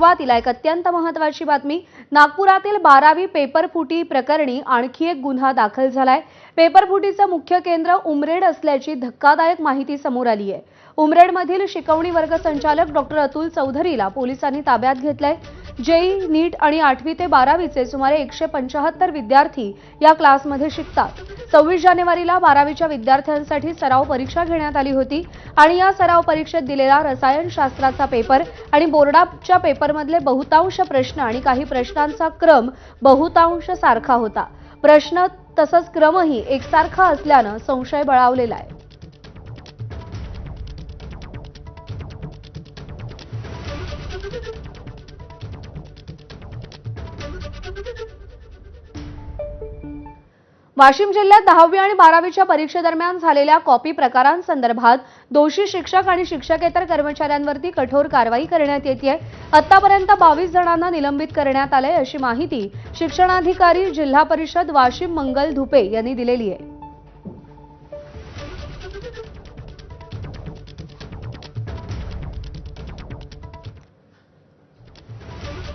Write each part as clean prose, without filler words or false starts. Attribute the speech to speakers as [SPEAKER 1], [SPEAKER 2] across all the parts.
[SPEAKER 1] सुरुवातीला एक अत्यंत महत्त्वाची बातमी। नागपुरातील 12वी पेपरफुटी प्रकरणी आणखी एक गुन्हा दाखल झालाय। पेपरफुटीचं मुख्य केंद्र उमरेड असल्याची धक्कादायक माहिती समोर आली आहे। उमरेडमधील शिकवणी वर्ग संचालक डॉक्टर अतुल चौधरीला पोलिसांनी ताब्यात घेतलंय। जेई, नीट आणि 8वी ते 12वीचे सुमारे 175 विद्यार्थी या क्लासमध्ये शिकतात। 26 जानेवारीला 12वीच्या विद्यार्थ्यांसाठी सराव परीक्षा घेण्यात आली होती आणि या सराव परीक्षेत दिलेला रसायनशास्त्राचा पेपर आणि बोर्डाच्या पेपरमधले बहुतांश प्रश्न आणि काही प्रश्नांचा क्रम बहुतांश सारखा होता। प्रश्न तसंच क्रमही एकसारखा असल्याने संशय बळावलेला आहे। वाशिम जिल्ह्यात 10वी आणि 12वीच्या परीक्षेदरम्यान झालेल्या कॉपी प्रकारांसंदर्भात दोषी शिक्षक आणि शिक्षकेतर कर्मचाऱ्यांवरती कठोर कारवाई करण्यात येते। आतापर्यंत 22 जणांना निलंबित करण्यात आले अशी माहिती शिक्षणाधिकारी जिल्हा परिषद वाशिम मंगल धुपे यांनी दिलेली आहे।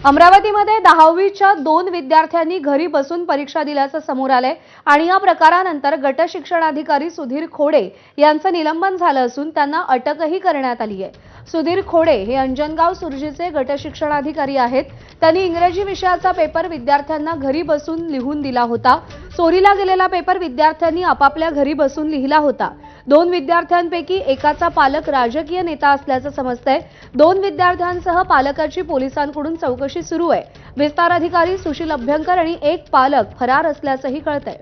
[SPEAKER 1] अमरावतीमध्ये 10वीच्या 2 विद्यार्थ्यांनी घरी बसून परीक्षा दिल्याचं समोर आलंय आणि या प्रकारानंतर गट शिक्षणाधिकारी सुधीर खोडे यांचं निलंबन झालं असून त्यांना अटकही करण्यात आली आहे। सुधीर खोडे हे अंजनगाव सुर्जीचे गट शिक्षणाधिकारी आहेत। त्यांनी इंग्रजी विषयाचा पेपर विद्यार्थ्यांना घरी बसून लिहून दिला होता। चोरीला गेलेला पेपर विद्यार्थ्यांनी आपापल्या घरी बसून लिहिला होता। 2 विद्यार्थ्यांपैकी एकाचा पालक राजकीय नेता असल्याचं समजतंय। 2 विद्यार्थ्यांसह पालकाची पोलिसांकडून चौकशी सुरू आहे। विस्तार अधिकारी सुशील अभ्यंकर आणि एक पालक फरार असल्याचंही कळतंय।